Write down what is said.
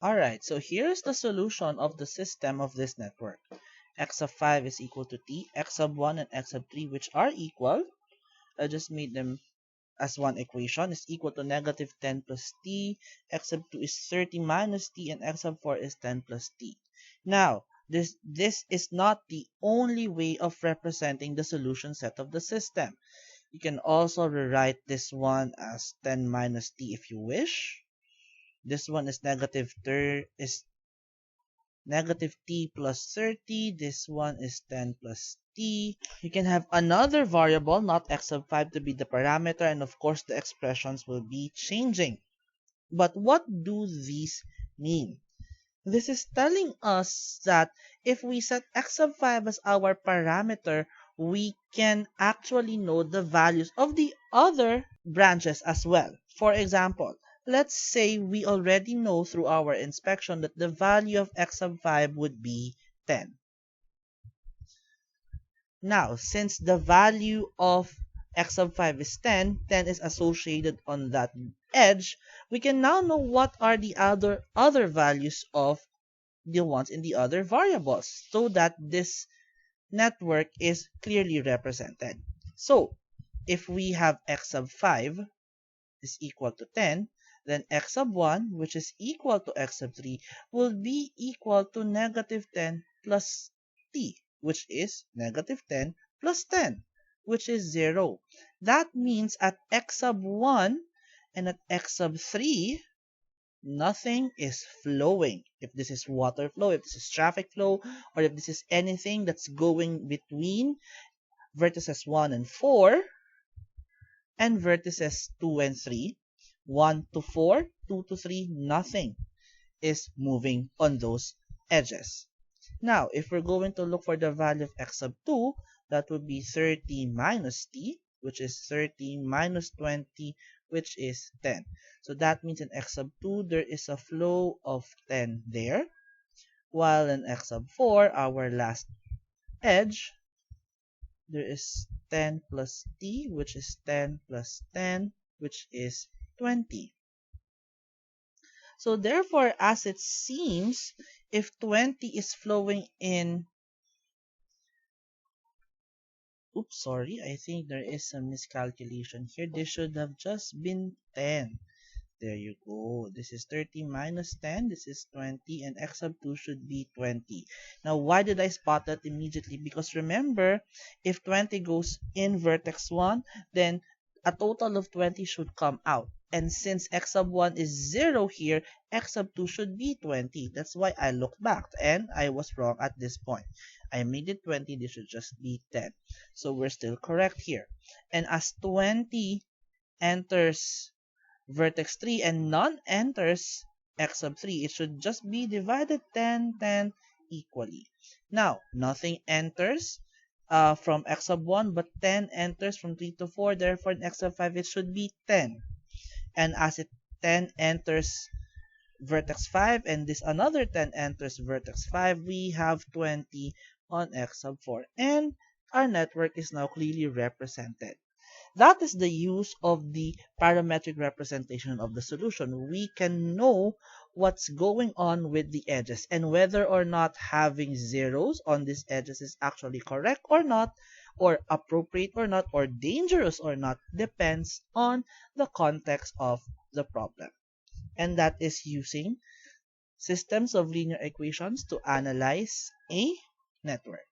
Alright, so here's the solution of the system of this network. X sub 5 is equal to t, x sub 1 and x sub 3, which are equal. I just made them as one equation, is equal to negative 10 plus t, x sub 2 is 30 minus t, and x sub 4 is 10 plus t. Now, this is not the only way of representing the solution set of the system. You can also rewrite this one as 10 minus t if you wish. This one is negative t plus 30. This one is 10 plus t. You can have another variable, not x sub 5, to be the parameter, and of course the expressions will be changing. But what do these mean? This is telling us that if we set x sub 5 as our parameter, we can actually know the values of the other branches as well. For example, let's say we already know through our inspection that the value of x sub 5 would be 10. Now, since the value of x sub 5 is 10, 10 is associated on that edge, we can now know what are the other values of the ones in the other variables so that this network is clearly represented. So, if we have x sub 5 is equal to 10, then x sub 1, which is equal to x sub 3, will be equal to negative 10 plus t, which is negative 10 plus 10, which is 0. That means at x sub 1 and at x sub 3, nothing is flowing. If this is water flow, if this is traffic flow, or if this is anything that's going between vertices 1 and 4 and vertices 2 and 3, 1 to 4, 2 to 3, nothing is moving on those edges. Now, if we're going to look for the value of x sub 2, that would be 30 minus t, which is 30 minus 20, which is 10. So that means in x sub 2, there is a flow of 10 there, while in x sub 4, our last edge, there is 10 plus t, which is 10 plus 10, which is 20. So therefore, as it seems, if 20 is flowing in, oops, sorry, I think there is some miscalculation here. This should have just been 10. There you go. This is 30 minus 10. This is 20. And x sub 2 should be 20. Now, why did I spot that immediately? Because remember, if 20 goes in vertex 1, then a total of 20 should come out. And since x sub 1 is 0 here, x sub 2 should be 20. That's why I looked back. And I was wrong at this point. I made it 20. This should just be 10. So we're still correct here. And as 20 enters vertex 3 and none enters x sub 3, it should just be divided 10, 10 equally. Now, nothing enters from x sub 1, but 10 enters from 3 to 4. Therefore, in x sub 5, it should be 10. And as 10 enters vertex 5 and this another 10 enters vertex 5, we have 20 on x sub 4. And our network is now clearly represented. That is the use of the parametric representation of the solution. We can know what's going on with the edges and whether or not having zeros on these edges is actually correct or not, or appropriate or not, or dangerous or not, depends on the context of the problem. And that is using systems of linear equations to analyze a network.